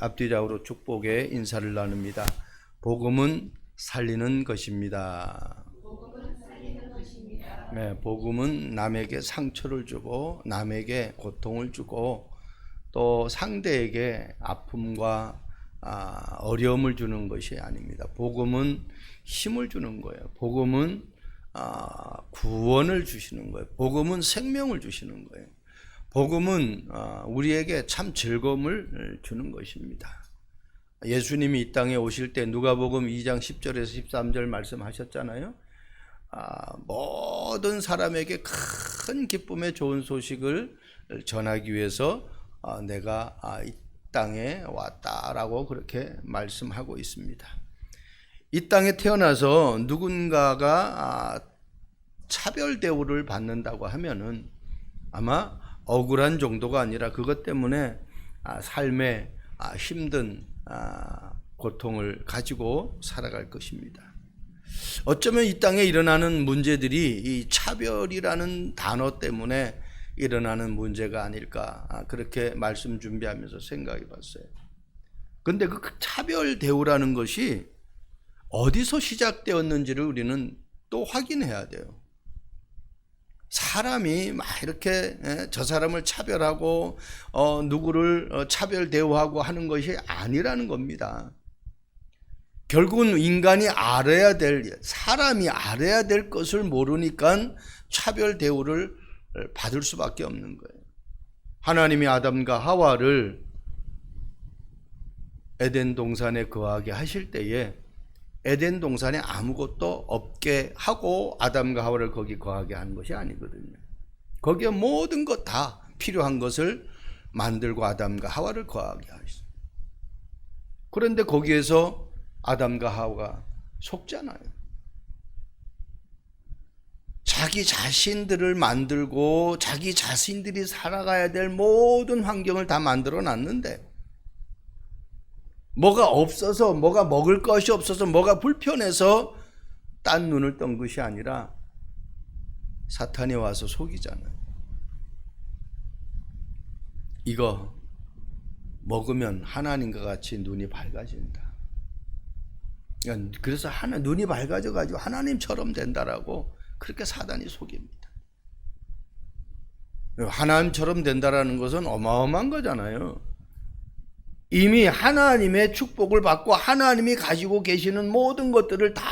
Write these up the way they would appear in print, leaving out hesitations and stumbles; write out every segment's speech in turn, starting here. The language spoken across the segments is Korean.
앞뒤좌우로 축복의 인사를 나눕니다. 복음은 살리는 것입니다. 네, 복음은 남에게 상처를 주고 남에게 고통을 주고 또 상대에게 아픔과 어려움을 주는 것이 아닙니다. 복음은 힘을 주는 거예요. 복음은 구원을 주시는 거예요. 복음은 생명을 주시는 거예요. 복음은 우리에게 참 즐거움을 주는 것입니다. 예수님이 이 땅에 오실 때 누가복음 2장 10절에서 13절 말씀하셨잖아요. 모든 사람에게 큰 기쁨의 좋은 소식을 전하기 위해서 내가 이 땅에 왔다라고 그렇게 말씀하고 있습니다. 이 땅에 태어나서 누군가가 차별 대우를 받는다고 하면은 아마 억울한 정도가 아니라 그것 때문에 삶에 힘든 고통을 가지고 살아갈 것입니다. 어쩌면 이 땅에 일어나는 문제들이 이 차별이라는 단어 때문에 일어나는 문제가 아닐까 그렇게 말씀 준비하면서 생각해 봤어요. 근데 그 차별 대우라는 것이 어디서 시작되었는지를 우리는 또 확인해야 돼요. 사람이 막 이렇게 저 사람을 차별하고 누구를 차별 대우하고 하는 것이 아니라는 겁니다. 결국은 인간이 알아야 될, 사람이 알아야 될 것을 모르니까 차별 대우를 받을 수밖에 없는 거예요. 하나님이 아담과 하와를 에덴 동산에 거하게 하실 때에 에덴 동산에 아무것도 없게 하고 아담과 하와를 거기 거하게 한 것이 아니거든요. 거기에 모든 것 다 필요한 것을 만들고 아담과 하와를 거하게 하셨어요. 그런데 거기에서 아담과 하와가 속잖아요. 자기 자신들을 만들고 자기 자신들이 살아가야 될 모든 환경을 다 만들어 놨는데 뭐가 없어서, 뭐가 먹을 것이 없어서, 뭐가 불편해서 딴 눈을 뜬 것이 아니라 사탄이 와서 속이잖아요. 이거 먹으면 하나님과 같이 눈이 밝아진다. 그래서 눈이 밝아져가지고 하나님처럼 된다라고 그렇게 사단이 속입니다. 하나님처럼 된다라는 것은 어마어마한 거잖아요. 이미 하나님의 축복을 받고 하나님이 가지고 계시는 모든 것들을 다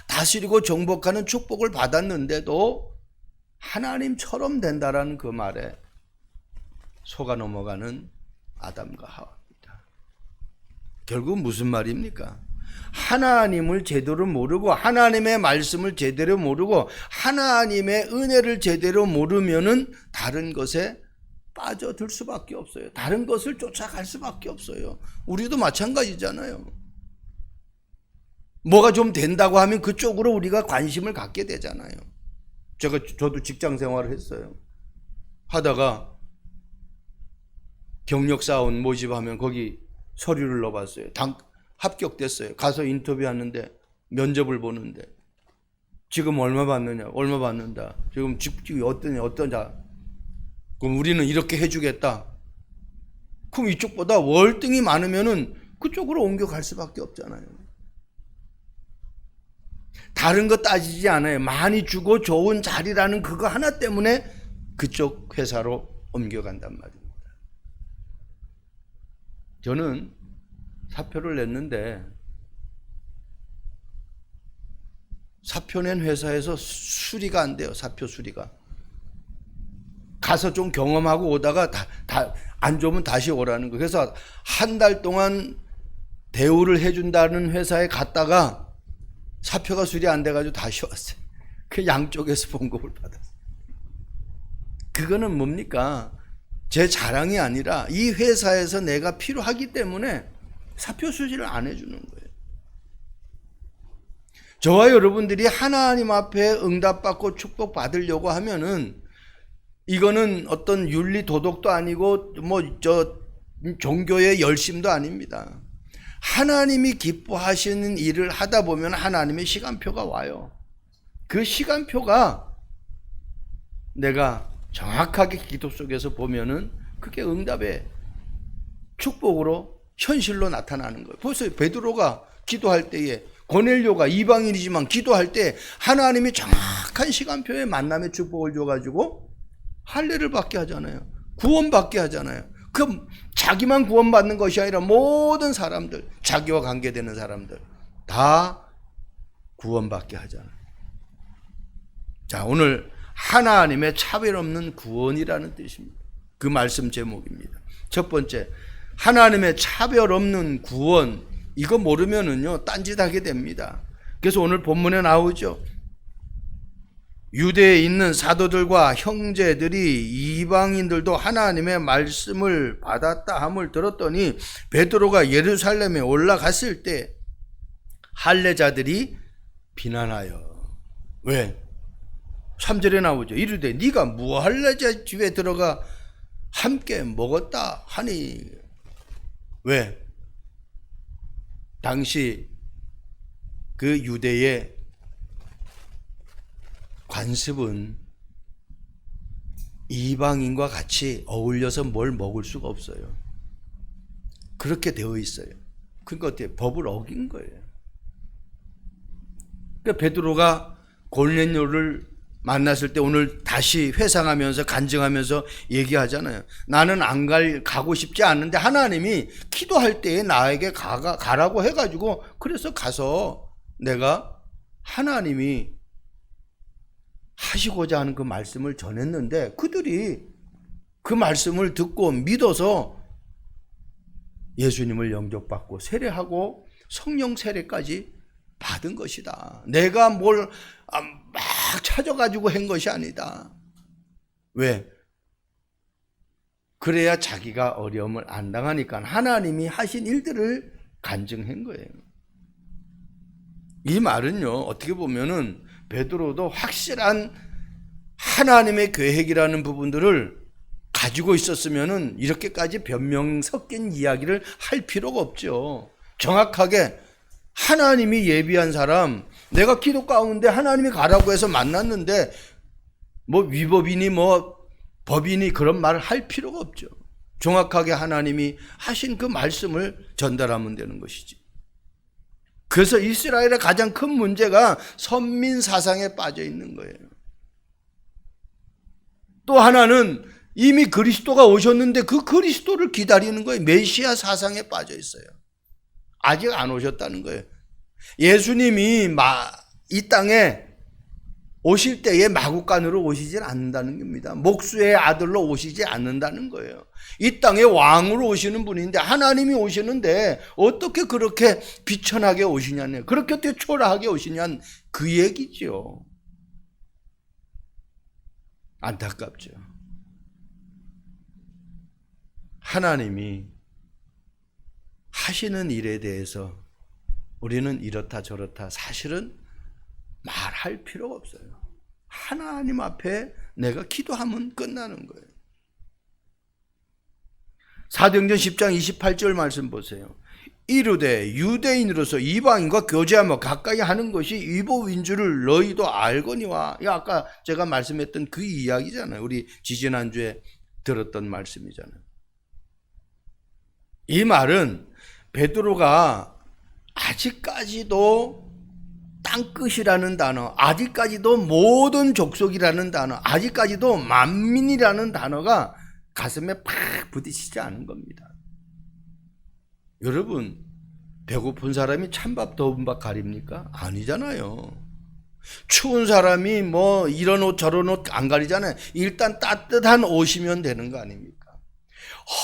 다스리고 정복하는 축복을 받았는데도 하나님처럼 된다라는 그 말에 속아 넘어가는 아담과 하와입니다. 결국 무슨 말입니까? 하나님을 제대로 모르고 하나님의 말씀을 제대로 모르고 하나님의 은혜를 제대로 모르면은 다른 것에 빠져들 수밖에 없어요. 다른 것을 쫓아갈 수밖에 없어요. 우리도 마찬가지잖아요. 뭐가 좀 된다고 하면 그쪽으로 우리가 관심을 갖게 되잖아요. 저도 직장 생활을 했어요. 하다가 경력사원 모집하면 거기 서류를 넣어봤어요. 합격됐어요. 가서 인터뷰하는데 면접을 보는데 지금 얼마 받느냐? 얼마 받는다. 지금 직급이 어떠냐? 그럼 우리는 이렇게 해주겠다. 그럼 이쪽보다 월등히 많으면은 그쪽으로 옮겨갈 수밖에 없잖아요. 다른 거 따지지 않아요. 많이 주고 좋은 자리라는 그거 하나 때문에 그쪽 회사로 옮겨간단 말입니다. 저는 사표를 냈는데 사표 낸 회사에서 수리가 안 돼요. 사표 수리가. 가서 좀 경험하고 오다가 안 좋으면 다시 오라는 거. 그래서 한 달 동안 대우를 해준다는 회사에 갔다가 사표가 수리 안 돼가지고 다시 왔어요. 그 양쪽에서 봉급을 받았어요. 그거는 뭡니까? 제 자랑이 아니라 이 회사에서 내가 필요하기 때문에 사표 수리를 안 해주는 거예요. 저와 여러분들이 하나님 앞에 응답받고 축복받으려고 하면은 이거는 어떤 윤리 도덕도 아니고 종교의 열심도 아닙니다. 하나님이 기뻐하시는 일을 하다 보면 하나님의 시간표가 와요. 그 시간표가 내가 정확하게 기도 속에서 보면은 그게 응답의 축복으로 현실로 나타나는 거예요. 보세요. 베드로가 기도할 때에, 고넬료가 이방인이지만 기도할 때 하나님이 정확한 시간표에 만남의 축복을 줘가지고 할례를 받게 하잖아요. 구원받게 하잖아요. 그 자기만 구원받는 것이 아니라 모든 사람들, 자기와 관계되는 사람들 다 구원받게 하잖아요. 자, 오늘 하나님의 차별 없는 구원이라는 뜻입니다. 그 말씀 제목입니다. 첫 번째, 하나님의 차별 없는 구원. 이거 모르면은요, 딴짓하게 됩니다. 그래서 오늘 본문에 나오죠. 유대에 있는 사도들과 형제들이 이방인들도 하나님의 말씀을 받았다 함을 들었더니 베드로가 예루살렘에 올라갔을 때 할례자들이 비난하여. 왜? 3절에 나오죠. 이르되 네가 뭐 할례자 집에 들어가 함께 먹었다 하니. 왜? 당시 그 유대의 관습은 이방인과 같이 어울려서 뭘 먹을 수가 없어요. 그렇게 되어 있어요. 그러니까 어때요? 법을 어긴 거예요. 그러니까 베드로가 고넬료를 만났을 때 오늘 다시 회상하면서 간증하면서 얘기하잖아요. 나는 가고 싶지 않은데 하나님이 기도할 때에 나에게 가라고 해가지고 그래서 가서 내가 하나님이 하시고자 하는 그 말씀을 전했는데 그들이 그 말씀을 듣고 믿어서 예수님을 영접받고 세례하고 성령 세례까지 받은 것이다. 내가 뭘 막 찾아가지고 한 것이 아니다. 왜? 그래야 자기가 어려움을 안 당하니까 하나님이 하신 일들을 간증한 거예요. 이 말은요, 어떻게 보면은 베드로도 확실한 하나님의 계획이라는 부분들을 가지고 있었으면은 이렇게까지 변명 섞인 이야기를 할 필요가 없죠. 정확하게 하나님이 예비한 사람, 내가 기도 가운데 하나님이 가라고 해서 만났는데 뭐 위법이니 뭐 법이니 그런 말을 할 필요가 없죠. 정확하게 하나님이 하신 그 말씀을 전달하면 되는 것이지. 그래서 이스라엘의 가장 큰 문제가 선민 사상에 빠져 있는 거예요. 또 하나는 이미 그리스도가 오셨는데 그 그리스도를 기다리는 거예요. 메시아 사상에 빠져 있어요. 아직 안 오셨다는 거예요. 예수님이 이 땅에 오실 때에 마구간으로 오시질 않는다는 겁니다. 목수의 아들로 오시지 않는다는 거예요. 이 땅에 왕으로 오시는 분인데 하나님이 오시는데 어떻게 그렇게 비천하게 오시냐는, 그렇게 어떻게 초라하게 오시냐는 그 얘기죠. 안타깝죠. 하나님이 하시는 일에 대해서 우리는 이렇다 저렇다 사실은 말할 필요가 없어요. 하나님 앞에 내가 기도하면 끝나는 거예요. 사도행전 10장 28절 말씀 보세요. 이르되 유대인으로서 이방인과 교제하며 가까이 하는 것이 위법인 줄을 너희도 알거니와. 아까 제가 말씀했던 그 이야기잖아요. 우리 지지난주에 들었던 말씀이잖아요. 이 말은 베드로가 아직까지도 땅끝이라는 단어, 아직까지도 모든 족속이라는 단어, 아직까지도 만민이라는 단어가 가슴에 팍 부딪히지 않은 겁니다. 여러분, 배고픈 사람이 찬밥 더운 밥 가립니까? 아니잖아요. 추운 사람이 뭐 이런 옷 저런 옷 안 가리잖아요. 일단 따뜻한 옷이면 되는 거 아닙니까?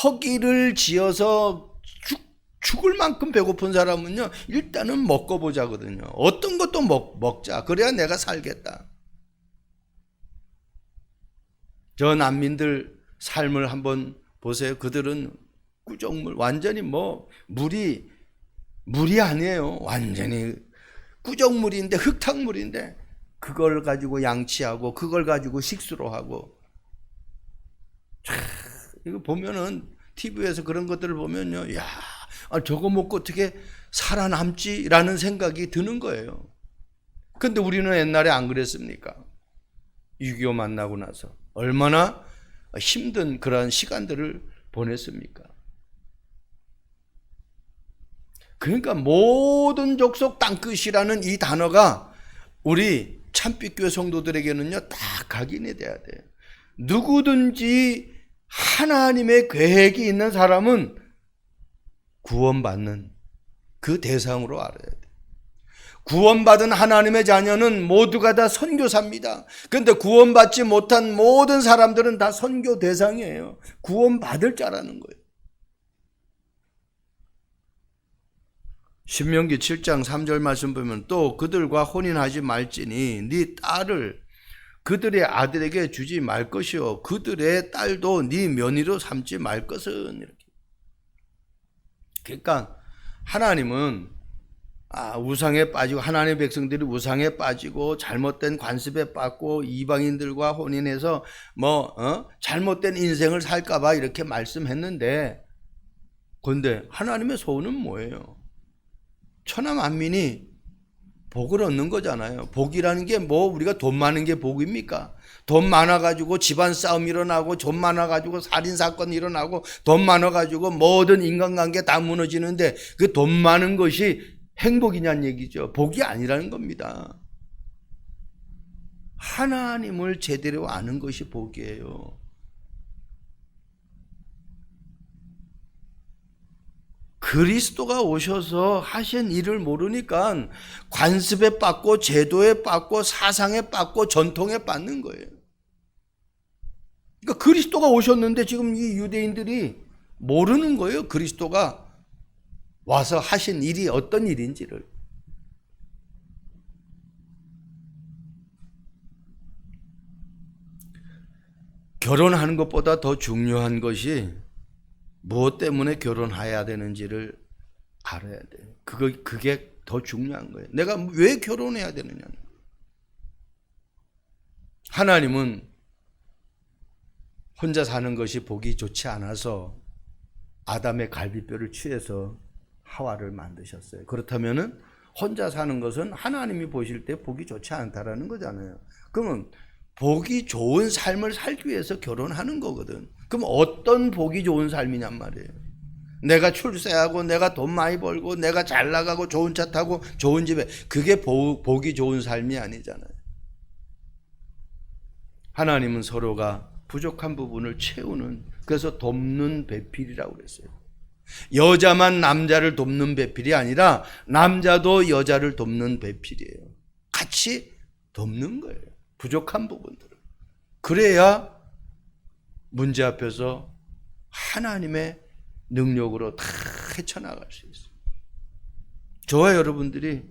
허기를 지어서 죽을 만큼 배고픈 사람은요, 일단은 먹고 보자거든요. 어떤 것도 먹자. 그래야 내가 살겠다. 저 난민들 삶을 한번 보세요. 그들은 꾸정물, 완전히 뭐 물이 아니에요. 완전히 꾸정물인데, 흙탕물인데 그걸 가지고 양치하고 그걸 가지고 식수로 하고. 이거 보면은 TV에서 그런 것들을 보면요, 야, 저거 먹고 어떻게 살아남지라는 생각이 드는 거예요. 근데 우리는 옛날에 안 그랬습니까? 6.25 만나고 나서 얼마나 힘든 그런 시간들을 보냈습니까? 그러니까 모든 족속 땅끝이라는 이 단어가 우리 참빛교회 성도들에게는요 다 각인이 돼야 돼요. 누구든지 하나님의 계획이 있는 사람은 구원받는 그 대상으로 알아야 돼요. 구원받은 하나님의 자녀는 모두가 다 선교사입니다. 그런데 구원받지 못한 모든 사람들은 다 선교 대상이에요. 구원받을 자라는 거예요. 신명기 7장 3절 말씀 보면 또 그들과 혼인하지 말지니 네 딸을 그들의 아들에게 주지 말 것이요 그들의 딸도 네 며느리로 삼지 말 것은. 이렇게. 그러니까 하나님은 우상에 빠지고 하나님의 백성들이 우상에 빠지고 잘못된 관습에 빠지고 이방인들과 혼인해서 잘못된 인생을 살까봐 이렇게 말씀했는데, 그런데 하나님의 소원은 뭐예요? 천하 만민이 복을 얻는 거잖아요. 복이라는 게 우리가 돈 많은 게 복입니까? 돈 많아가지고 집안 싸움 일어나고, 돈 많아가지고 살인사건 일어나고, 돈 많아가지고 모든 인간관계 다 무너지는데 그 돈 많은 것이 행복이냐는 얘기죠. 복이 아니라는 겁니다. 하나님을 제대로 아는 것이 복이에요. 그리스도가 오셔서 하신 일을 모르니까 관습에 빠고 제도에 빠고 사상에 빠고 전통에 빠는 거예요. 그러니까 그리스도가 오셨는데 지금 이 유대인들이 모르는 거예요. 그리스도가 와서 하신 일이 어떤 일인지를. 결혼하는 것보다 더 중요한 것이 무엇 때문에 결혼해야 되는지를 알아야 돼요. 그게 더 중요한 거예요. 내가 왜 결혼해야 되느냐. 하나님은 혼자 사는 것이 보기 좋지 않아서 아담의 갈비뼈를 취해서 하와를 만드셨어요. 그렇다면은 혼자 사는 것은 하나님이 보실 때 보기 좋지 않다라는 거잖아요. 그러면 보기 좋은 삶을 살기 위해서 결혼하는 거거든. 그럼 어떤 보기 좋은 삶이냔 말이에요. 내가 출세하고 내가 돈 많이 벌고 내가 잘 나가고 좋은 차 타고 좋은 집에, 그게 보기 좋은 삶이 아니잖아요. 하나님은 서로가 부족한 부분을 채우는, 그래서 돕는 배필이라고 그랬어요. 여자만 남자를 돕는 배필이 아니라 남자도 여자를 돕는 배필이에요. 같이 돕는 거예요. 부족한 부분들을. 그래야 문제 앞에서 하나님의 능력으로 다 헤쳐나갈 수 있어요. 저와 여러분들이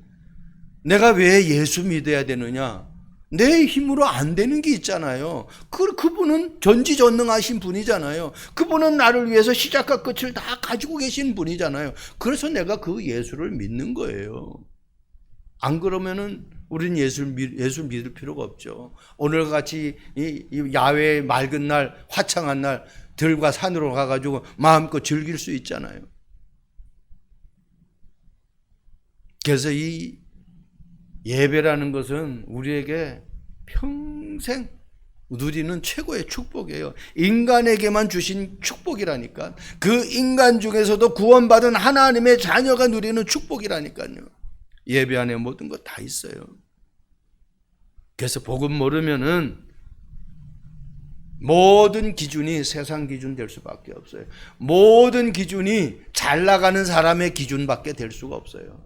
내가 왜 예수 믿어야 되느냐? 내 힘으로 안 되는 게 있잖아요. 그분은 전지전능하신 분이잖아요. 그분은 나를 위해서 시작과 끝을 다 가지고 계신 분이잖아요. 그래서 내가 그 예수를 믿는 거예요. 안 그러면은 우리는 예수 믿을 필요가 없죠. 오늘같이 이 야외 맑은 날, 화창한 날 들과 산으로 가가지고 마음껏 즐길 수 있잖아요. 그래서 이 예배라는 것은 우리에게 평생 누리는 최고의 축복이에요. 인간에게만 주신 축복이라니까. 그 인간 중에서도 구원받은 하나님의 자녀가 누리는 축복이라니까요. 예배 안에 모든 거 다 있어요. 그래서 복음 모르면은 모든 기준이 세상 기준 될 수밖에 없어요. 모든 기준이 잘 나가는 사람의 기준밖에 될 수가 없어요.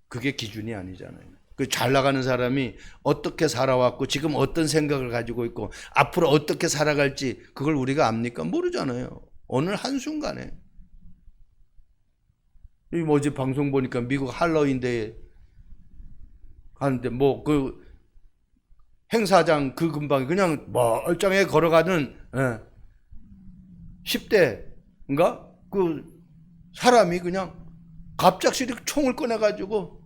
그게 기준이 아니잖아요. 그 잘 나가는 사람이 어떻게 살아왔고 지금 어떤 생각을 가지고 있고 앞으로 어떻게 살아갈지 그걸 우리가 압니까? 모르잖아요. 오늘 한순간에. 이 뭐지 방송 보니까 미국 할로윈데이 하는데 그 행사장 그 근방에 그냥 멀쩡하게 걸어가는 10대인가? 그 사람이 그냥 갑작스레 총을 꺼내가지고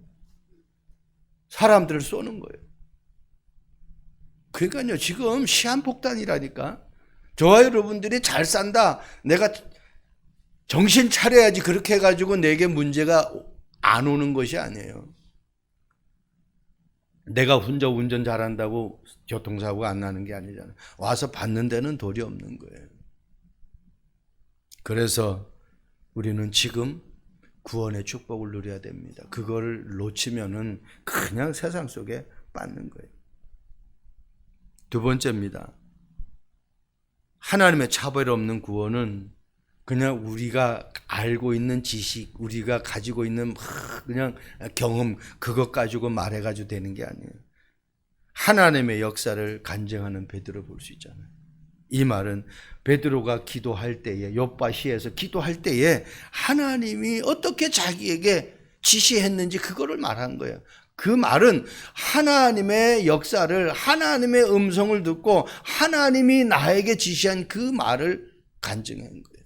사람들을 쏘는 거예요. 그러니까요, 지금 시한폭탄이라니까. 저와 여러분들이 잘 산다, 내가 정신 차려야지 그렇게 해가지고 내게 문제가 안 오는 것이 아니에요. 내가 혼자 운전 잘한다고 교통사고가 안 나는 게 아니잖아요. 와서 받는 데는 돌이 없는 거예요. 그래서 우리는 지금 구원의 축복을 누려야 됩니다. 그걸 놓치면은 그냥 세상 속에 빠는 거예요. 두 번째입니다. 하나님의 차별 없는 구원은 그냥 우리가 알고 있는 지식, 우리가 가지고 있는 그냥 경험, 그것 가지고 말해가지고 되는 게 아니에요. 하나님의 역사를 간증하는 베드로 볼 수 있잖아요. 이 말은 베드로가 기도할 때에, 욥바시에서 기도할 때에 하나님이 어떻게 자기에게 지시했는지 그거를 말한 거예요. 그 말은 하나님의 역사를, 하나님의 음성을 듣고 하나님이 나에게 지시한 그 말을 간증한 거예요.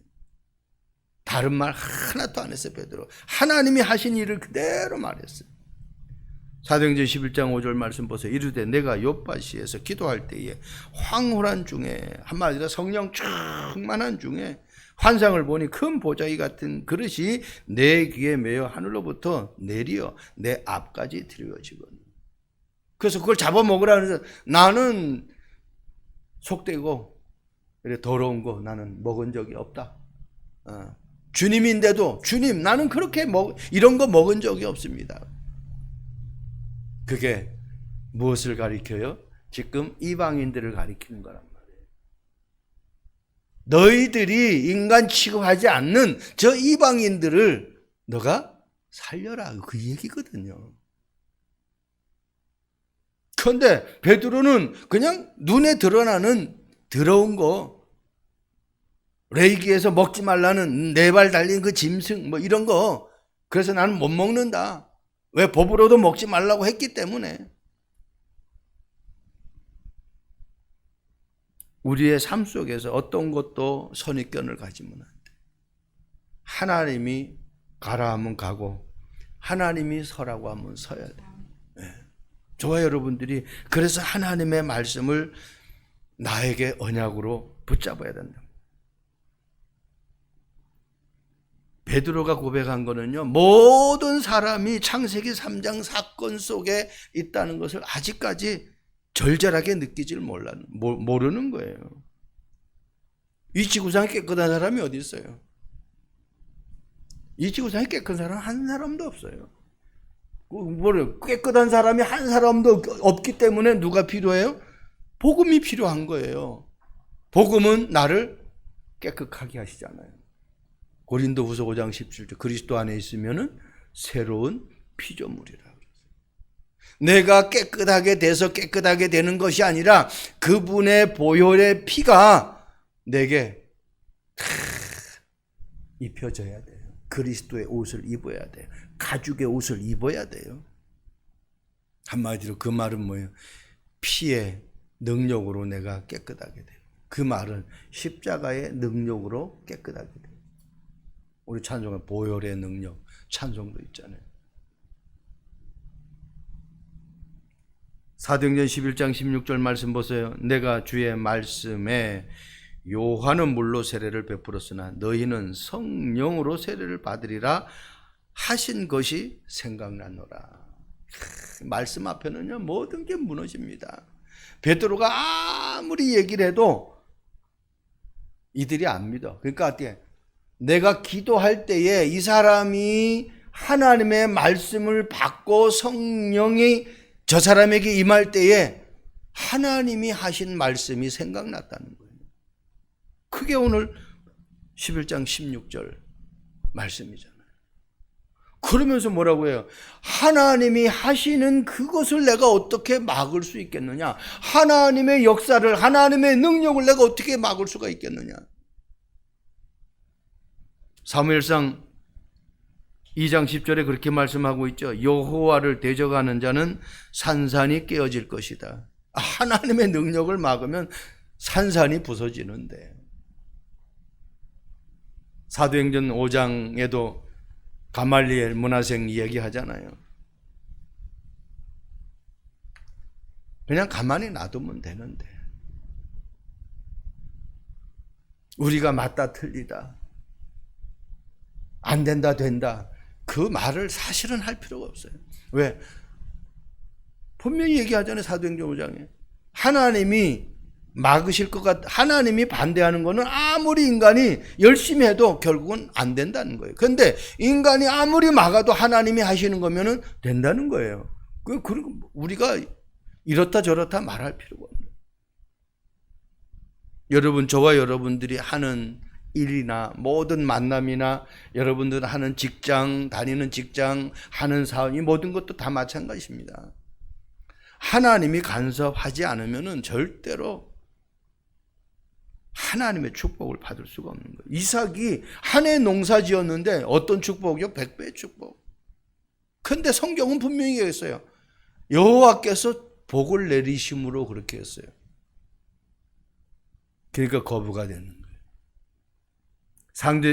다른 말 하나도 안 했어요. 베드로 하나님이 하신 일을 그대로 말했어요. 사도행전 11장 5절 말씀 보세요. 이르되 내가 욥바시에서 기도할 때에 황홀한 중에, 한마디로 성령 충만한 중에 환상을 보니 큰 보자기 같은 그릇이 내 귀에 매어 하늘로부터 내려 내 앞까지 들여지거든. 그래서 그걸 잡아먹으라 해서 나는 속되고 더러운 거 나는 먹은 적이 없다. 주님인데도 주님 나는 그렇게 이런 거 먹은 적이 없습니다. 그게 무엇을 가리켜요? 지금 이방인들을 가리키는 거란 말이에요. 너희들이 인간 취급하지 않는 저 이방인들을 너가 살려라, 그 얘기거든요. 그런데 베드로는 그냥 눈에 드러나는 더러운 거, 레이기에서 먹지 말라는 네 발 달린 그 짐승 뭐 이런 거, 그래서 나는 못 먹는다. 왜? 법으로도 먹지 말라고 했기 때문에. 우리의 삶 속에서 어떤 것도 선입견을 가지면 안 돼. 하나님이 가라 하면 가고 하나님이 서라고 하면 서야 돼. 네. 좋아요, 여러분들이. 그래서 하나님의 말씀을 나에게 언약으로 붙잡아야 된다. 베드로가 고백한 거는요, 모든 사람이 창세기 3장 사건 속에 있다는 것을 아직까지 절절하게 느끼질 모르는 거예요. 이 지구상에 깨끗한 사람이 어디 있어요? 이 지구상에 깨끗한 사람 한 사람도 없어요. 깨끗한 사람이 한 사람도 없기 때문에 누가 필요해요? 복음이 필요한 거예요. 복음은 나를 깨끗하게 하시잖아요. 고린도후서 5장 17절 그리스도 안에 있으면은 새로운 피조물이라 그랬어요. 내가 깨끗하게 돼서 깨끗하게 되는 것이 아니라 그분의 보혈의 피가 내게 입혀져야 돼요. 그리스도의 옷을 입어야 돼요. 가죽의 옷을 입어야 돼요. 한마디로 그 말은 뭐예요? 피의 능력으로 내가 깨끗하게 돼요. 그 말은 십자가의 능력으로 깨끗하게 돼요. 우리 찬송에 보혈의 능력 찬송도 있잖아요. 사도행전 11장 16절 말씀 보세요. 내가 주의 말씀에 요한은 물로 세례를 베풀었으나 너희는 성령으로 세례를 받으리라 하신 것이 생각나노라. 말씀 앞에는요 모든 게 무너집니다. 베드로가 아무리 얘기를 해도 이들이 안 믿어. 그러니까 어떻게? 내가 기도할 때에 이 사람이 하나님의 말씀을 받고 성령이 저 사람에게 임할 때에 하나님이 하신 말씀이 생각났다는 거예요. 그게 오늘 11장 16절 말씀이잖아요. 그러면서 뭐라고 해요? 하나님이 하시는 그것을 내가 어떻게 막을 수 있겠느냐? 하나님의 역사를, 하나님의 능력을 내가 어떻게 막을 수가 있겠느냐? 사무엘상 2장 10절에 그렇게 말씀하고 있죠. 여호와를 대적하는 자는 산산이 깨어질 것이다. 하나님의 능력을 막으면 산산이 부서지는데. 사도행전 5장에도 가말리엘 문화생 얘기하잖아요. 그냥 가만히 놔두면 되는데 우리가 맞다 틀리다 안 된다 된다 그 말을 사실은 할 필요가 없어요. 왜? 분명히 얘기하잖아요. 사도행전 5장에 하나님이 막으실 것 하나님이 반대하는 거는 아무리 인간이 열심히 해도 결국은 안 된다는 거예요. 그런데 인간이 아무리 막아도 하나님이 하시는 거면은 된다는 거예요. 그리고 우리가 이렇다 저렇다 말할 필요가 없어요. 여러분, 저와 여러분들이 하는 일이나 모든 만남이나 여러분들 하는 직장, 다니는 직장, 하는 사업, 이 모든 것도 다 마찬가지입니다. 하나님이 간섭하지 않으면은 절대로 하나님의 축복을 받을 수가 없는 거예요. 이삭이 한 해 농사 지었는데 어떤 축복이요? 100배의 축복. 근데 성경은 분명히 얘기했어요. 여호와께서 복을 내리심으로 그렇게 했어요. 그러니까 거부가 되는 거예요.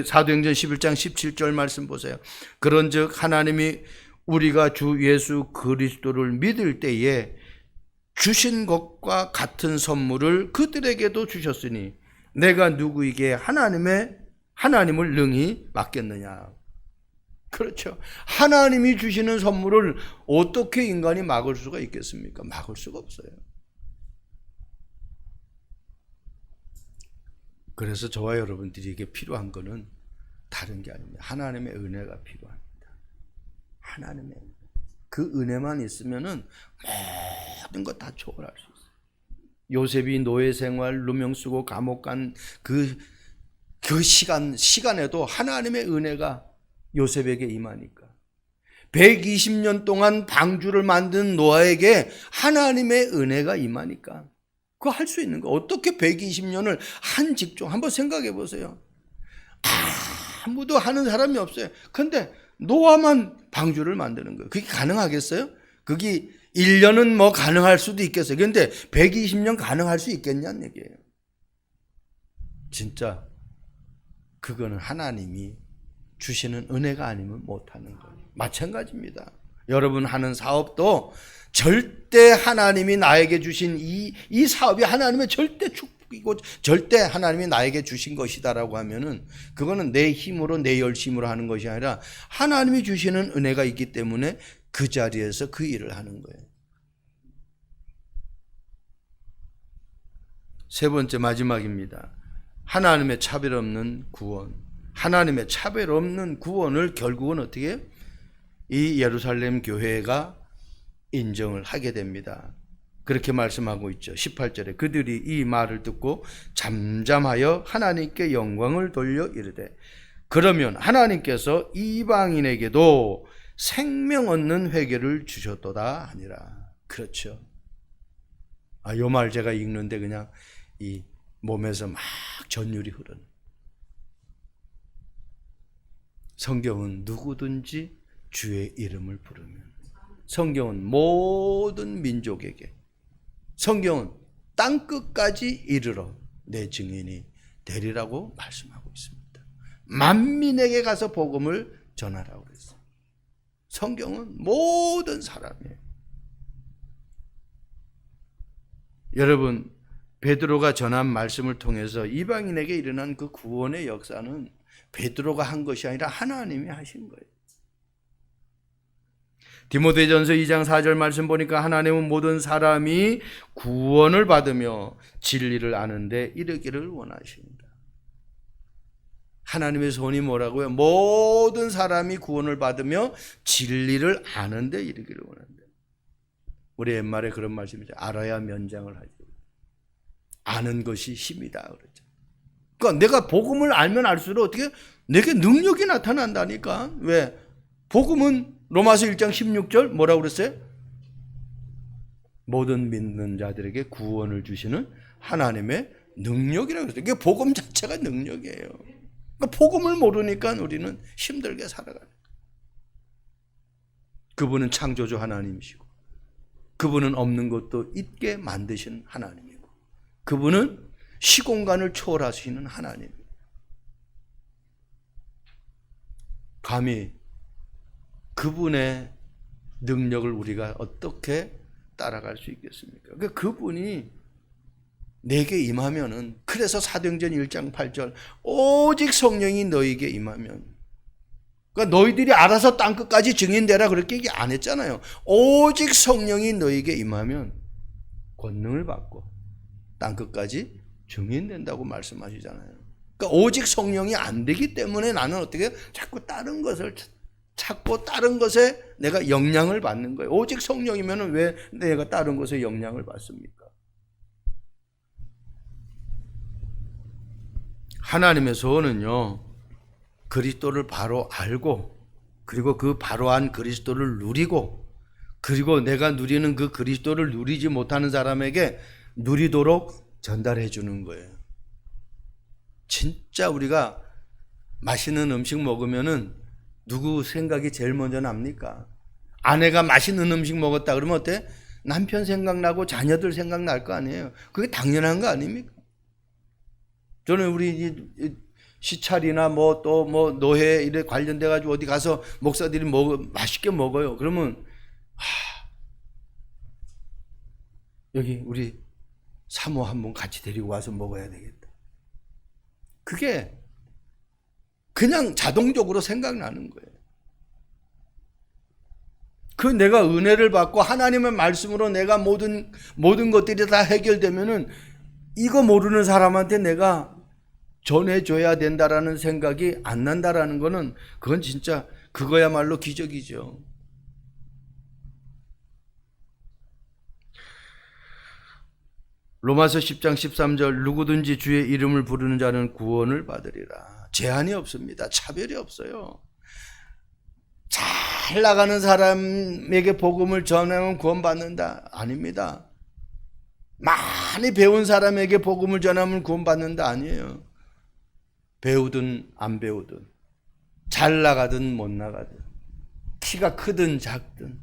사도행전 11장 17절 말씀 보세요. 그런즉 하나님이 우리가 주 예수 그리스도를 믿을 때에 주신 것과 같은 선물을 그들에게도 주셨으니 내가 누구에게 하나님을 능히 맡겠느냐. 그렇죠. 하나님이 주시는 선물을 어떻게 인간이 막을 수가 있겠습니까? 막을 수가 없어요. 그래서 저와 여러분들에게 필요한 것은 다른 게 아닙니다. 하나님의 은혜가 필요합니다. 하나님의 은혜. 그 은혜만 있으면은 모든 것 다 초월할 수 있어요. 요셉이 노예 생활, 누명 쓰고 감옥 간 그 시간에도 하나님의 은혜가 요셉에게 임하니까. 120년 동안 방주를 만든 노아에게 하나님의 은혜가 임하니까. 그거 할 수 있는 거. 어떻게 120년을 한 직종, 한번 생각해 보세요. 아무도 하는 사람이 없어요. 근데 노아만 방주를 만드는 거예요. 그게 가능하겠어요? 그게 1년은 뭐 가능할 수도 있겠어요. 그런데 120년 가능할 수 있겠냐는 얘기예요. 진짜 그거는 하나님이 주시는 은혜가 아니면 못하는 거예요. 마찬가지입니다. 여러분 하는 사업도 절대 하나님이 나에게 주신 이 사업이 하나님의 절대 축복이고 절대 하나님이 나에게 주신 것이다라고 하면은 그거는 내 힘으로 내 열심으로 하는 것이 아니라 하나님이 주시는 은혜가 있기 때문에 그 자리에서 그 일을 하는 거예요. 세 번째 마지막입니다. 하나님의 차별 없는 구원. 하나님의 차별 없는 구원을 결국은 어떻게 해요? 이 예루살렘 교회가 인정을 하게 됩니다. 그렇게 말씀하고 있죠. 18절에 그들이 이 말을 듣고 잠잠하여 하나님께 영광을 돌려 이르되 그러면 하나님께서 이방인에게도 생명 얻는 회개를 주셨도다 하니라. 그렇죠. 요 말 제가 읽는데 그냥 이 몸에서 막 전율이 흐르는. 성경은 누구든지 주의 이름을 부르면, 성경은 모든 민족에게, 성경은 땅끝까지 이르러 내 증인이 되리라고 말씀하고 있습니다. 만민에게 가서 복음을 전하라고 그랬어요. 성경은 모든 사람이에요. 여러분, 베드로가 전한 말씀을 통해서 이방인에게 일어난 그 구원의 역사는 베드로가 한 것이 아니라 하나님이 하신 거예요. 디모데전서 2장 4절 말씀 보니까 하나님은 모든 사람이 구원을 받으며 진리를 아는데 이르기를 원하십니다. 하나님의 손이 뭐라고요? 모든 사람이 구원을 받으며 진리를 아는데 이르기를 원한다. 우리 옛말에 그런 말씀이죠. 알아야 면장을 하지. 아는 것이 힘이다 그러죠. 그러니까 내가 복음을 알면 알수록 어떻게 내게 능력이 나타난다니까. 왜? 복음은 로마서 1장 16절 뭐라고 그랬어요? 모든 믿는 자들에게 구원을 주시는 하나님의 능력이라고 그랬어요. 이게 복음 자체가 능력이에요. 그러니까 복음을 모르니까 우리는 힘들게 살아가요. 그분은 창조주 하나님이시고 그분은 없는 것도 있게 만드신 하나님이고 그분은 시공간을 초월하시는 하나님. 감히 그분의 능력을 우리가 어떻게 따라갈 수 있겠습니까? 그러니까 그분이 내게 임하면은, 그래서 사도행전 1장 8절 오직 성령이 너에게 임하면, 그러니까 너희들이 알아서 땅끝까지 증인되라 그렇게 얘기 안 했잖아요. 오직 성령이 너에게 임하면 권능을 받고 땅끝까지 증인된다고 말씀하시잖아요. 그러니까 오직 성령이 안 되기 때문에 나는 어떻게 자꾸 다른 것을 찾고 다른 것에 내가 영향을 받는 거예요. 오직 성령이면 왜 내가 다른 것에 영향을 받습니까? 하나님의 소원은요, 그리스도를 바로 알고, 그리고 그 바로한 그리스도를 누리고, 그리고 내가 누리는 그 그리스도를 누리지 못하는 사람에게 누리도록 전달해 주는 거예요. 진짜 우리가 맛있는 음식 먹으면은 누구 생각이 제일 먼저 납니까? 아내가 맛있는 음식 먹었다 그러면 어때? 남편 생각나고 자녀들 생각날 거 아니에요. 그게 당연한 거 아닙니까? 저는 우리 시찰이나 뭐 또 뭐 노회 이래 관련돼 가지고 어디 가서 목사들이 맛있게 먹어요. 그러면 여기 우리 사모 한 분 같이 데리고 와서 먹어야 되겠다. 그게 그냥 자동적으로 생각나는 거예요. 그 내가 은혜를 받고 하나님의 말씀으로 내가 모든 것들이 다 해결되면은 이거 모르는 사람한테 내가 전해줘야 된다라는 생각이 안 난다라는 거는 그건 진짜 그거야말로 기적이죠. 로마서 10장 13절 누구든지 주의 이름을 부르는 자는 구원을 받으리라. 제한이 없습니다. 차별이 없어요. 잘 나가는 사람에게 복음을 전하면 구원받는다? 아닙니다. 많이 배운 사람에게 복음을 전하면 구원받는다? 아니에요. 배우든 안 배우든 잘 나가든 못 나가든 키가 크든 작든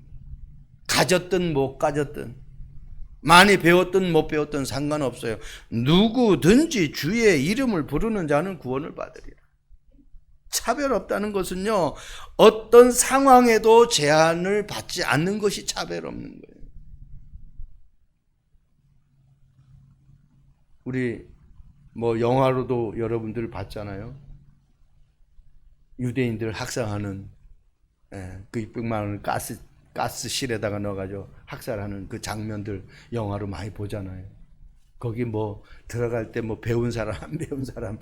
가졌든 못 가졌든 많이 배웠든 못 배웠든 상관없어요. 누구든지 주의 이름을 부르는 자는 구원을 받으리라. 차별 없다는 것은요, 어떤 상황에도 제한을 받지 않는 것이 차별 없는 거예요. 우리 뭐 영화로도 여러분들 봤잖아요. 유대인들 학살하는 그 600만 원을 가스실에다가 넣어가지고 학살하는 그 장면들 영화로 많이 보잖아요. 거기 뭐 들어갈 때 뭐 배운 사람 안 배운 사람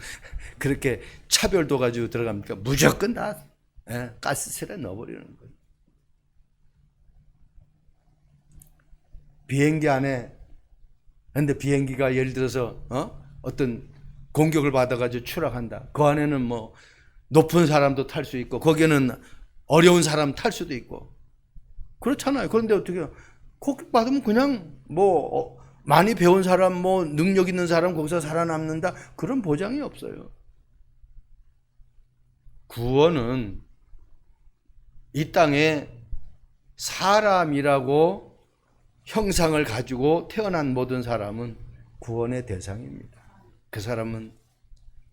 그렇게 차별도 가지고 들어갑니까? 무조건 다 가스실에 넣어버리는 거예요. 비행기 안에 근데 비행기가 예를 들어서 어떤 공격을 받아가지고 추락한다. 그 안에는 뭐 높은 사람도 탈 수 있고 거기에는 어려운 사람 탈 수도 있고 그렇잖아요. 그런데 어떻게 공격 받으면 그냥 뭐 많이 배운 사람 뭐 능력 있는 사람 거기서 살아남는다 그런 보장이 없어요. 구원은 이 땅에 사람이라고 형상을 가지고 태어난 모든 사람은 구원의 대상입니다. 그 사람은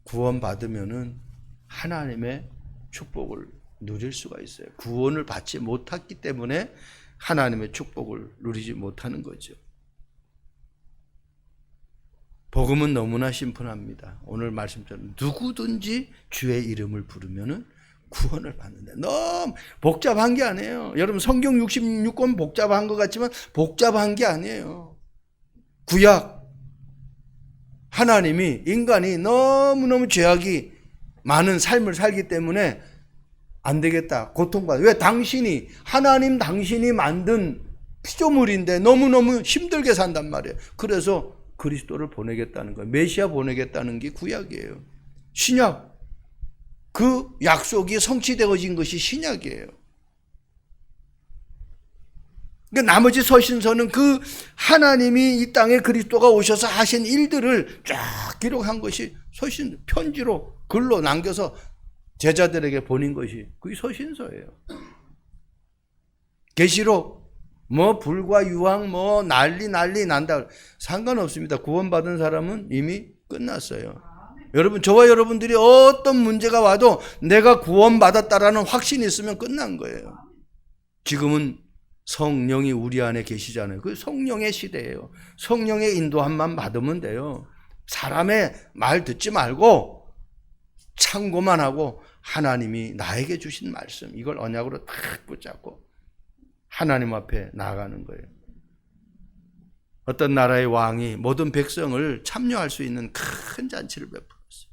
구원받으면은 하나님의 축복을 누릴 수가 있어요. 구원을 받지 못했기 때문에 하나님의 축복을 누리지 못하는 거죠. 복음은 너무나 심플합니다. 오늘 말씀처럼 누구든지 주의 이름을 부르면은 구원을 받는다. 너무 복잡한 게 아니에요. 여러분 성경 66권 복잡한 것 같지만 복잡한 게 아니에요. 구약 하나님이 인간이 너무너무 죄악이 많은 삶을 살기 때문에 안 되겠다. 고통받아. 왜? 하나님 당신이 만든 피조물인데 너무너무 힘들게 산단 말이에요. 그래서 그리스도를 보내겠다는 거예요. 메시아 보내겠다는 게 구약이에요. 신약. 그 약속이 성취되어진 것이 신약이에요. 그러니까 나머지 서신서는 그 하나님이 이 땅에 그리스도가 오셔서 하신 일들을 쫙 기록한 것이 서신, 편지로 글로 남겨서 제자들에게 보낸 것이 그게 서신서예요. 계시록 뭐 불과 유황 뭐 난리 난다 상관없습니다. 구원받은 사람은 이미 끝났어요. 여러분 저와 여러분들이 어떤 문제가 와도 내가 구원받았다라는 확신이 있으면 끝난 거예요. 지금은 성령이 우리 안에 계시잖아요. 그 성령의 시대예요. 성령의 인도함만 받으면 돼요. 사람의 말 듣지 말고 참고만 하고 하나님이 나에게 주신 말씀 이걸 언약으로 딱 붙잡고 하나님 앞에 나아가는 거예요. 어떤 나라의 왕이 모든 백성을 참여할 수 있는 큰 잔치를 베풀었어요.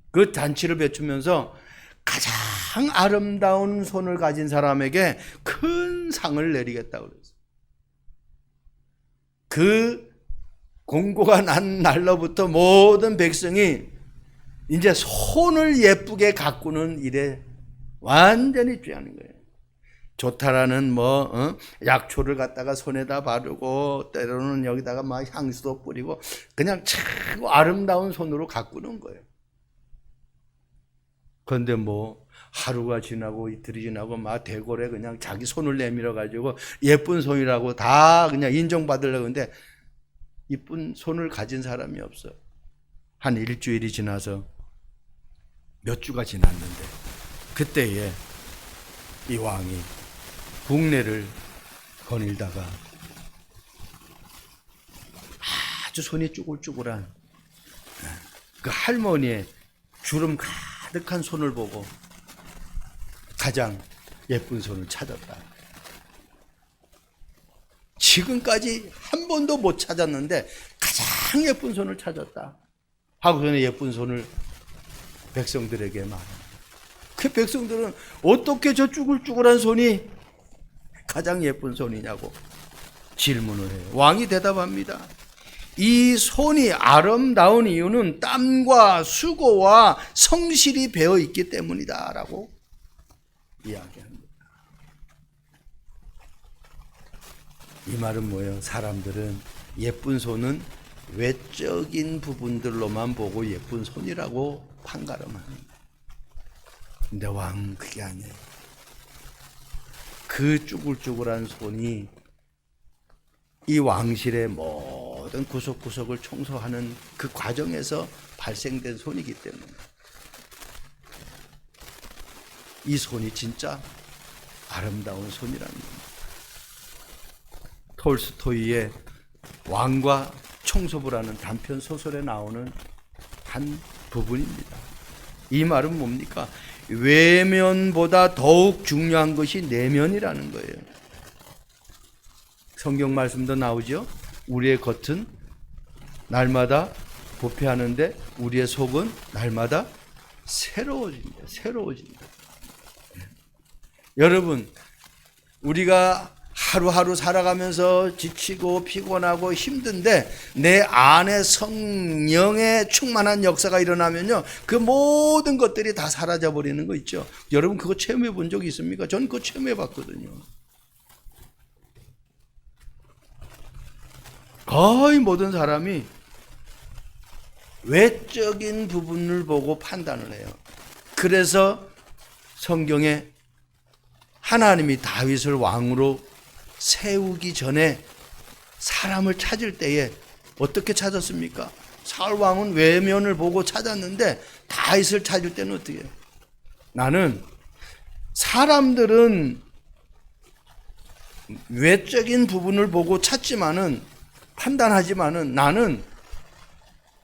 그 잔치를 베추면서 가장 아름다운 손을 가진 사람에게 큰 상을 내리겠다고 그랬어요. 그 공고가 난 날로부터 모든 백성이 이제 손을 예쁘게 가꾸는 일에 완전히 취하는 거예요. 좋다라는 약초를 갖다가 손에다 바르고 때로는 여기다가 막 향수도 뿌리고 그냥 최고 아름다운 손으로 가꾸는 거예요. 그런데 하루가 지나고 이틀이 지나고 막 대궐에 그냥 자기 손을 내밀어 가지고 예쁜 손이라고 다 그냥 인정받으려고 하는데 이쁜 손을 가진 사람이 없어. 한 일주일이 지나서 몇 주가 지났는데 그때에 이 왕이 국내를 거닐다가 아주 손이 쭈글쭈글한 그 할머니의 주름 가득한 손을 보고 가장 예쁜 손을 찾았다. 지금까지 한 번도 못 찾았는데 가장 예쁜 손을 찾았다 하고서는 예쁜 손을 백성들에게 말합니다. 그 백성들은 어떻게 저 쭈글쭈글한 손이 가장 예쁜 손이냐고 질문을 해요. 왕이 대답합니다. 이 손이 아름다운 이유는 땀과 수고와 성실이 배어 있기 때문이다 라고 이야기합니다. 이 말은 뭐예요? 사람들은 예쁜 손은 외적인 부분들로만 보고 예쁜 손이라고 판가름합니다. 근데 왕은 그게 아니에요. 그 쭈글쭈글한 손이 이 왕실의 모든 구석구석을 청소하는 그 과정에서 발생된 손이기 때문에 이 손이 진짜 아름다운 손이라는 겁니다. 톨스토이의 왕과 청소부라는 단편 소설에 나오는 한 부분입니다. 이 말은 뭡니까? 외면보다 더욱 중요한 것이 내면이라는 거예요. 성경 말씀도 나오죠. 우리의 겉은 날마다 부패하는데 우리의 속은 날마다 새로워진다. 새로워진다. 여러분, 우리가 하루하루 살아가면서 지치고 피곤하고 힘든데 내 안에 성령의 충만한 역사가 일어나면요, 그 모든 것들이 다 사라져 버리는 거 있죠. 여러분 그거 체험해 본 적 있습니까? 저는 그거 체험해 봤거든요. 거의 모든 사람이 외적인 부분을 보고 판단을 해요. 그래서 성경에 하나님이 다윗을 왕으로 세우기 전에 사람을 찾을 때에 어떻게 찾았습니까? 사울 왕은 외면을 보고 찾았는데 다윗을 찾을 때는 어떻게 해요? 나는 사람들은 외적인 부분을 보고 찾지만은 판단하지만은 나는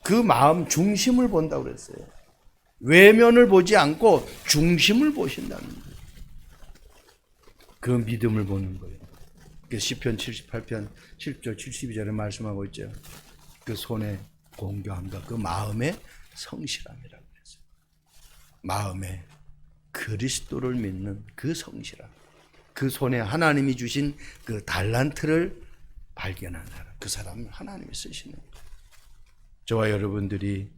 그 마음 중심을 본다고 그랬어요. 외면을 보지 않고 중심을 보신다는 거예요. 그 믿음을 보는 거예요. 시편 78편 7절 72절에 말씀하고 있죠. 그 손의 공교함과 그 마음의 성실함이라고 했어요. 마음에 그리스도를 믿는 그 성실함, 그 손에 하나님이 주신 그 달란트를 발견한 사람, 그 사람은 하나님이 쓰시는 거예요. 저와 여러분들이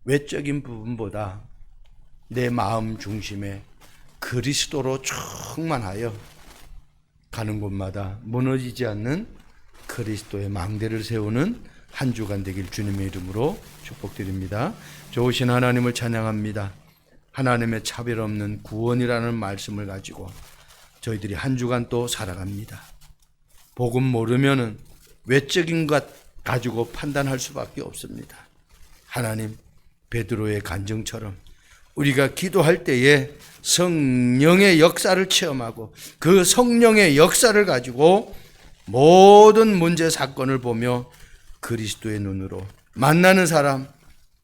외적인 부분보다 내 마음 중심에 그리스도로 충만하여 가는 곳마다 무너지지 않는 그리스도의 망대를 세우는 한 주간 되길 주님의 이름으로 축복드립니다. 좋으신 하나님을 찬양합니다. 하나님의 차별 없는 구원이라는 말씀을 가지고 저희들이 한 주간 또 살아갑니다. 복음 모르면은 외적인 것 가지고 판단할 수밖에 없습니다. 하나님, 베드로의 간증처럼 우리가 기도할 때에 성령의 역사를 체험하고 그 성령의 역사를 가지고 모든 문제 사건을 보며 그리스도의 눈으로 만나는 사람,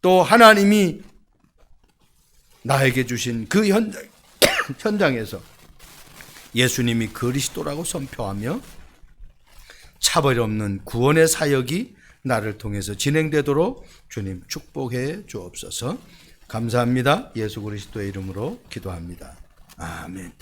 또 하나님이 나에게 주신 그 현장에서 예수님이 그리스도라고 선포하며 차별 없는 구원의 사역이 나를 통해서 진행되도록 주님 축복해 주옵소서. 감사합니다. 예수 그리스도의 이름으로 기도합니다. 아멘.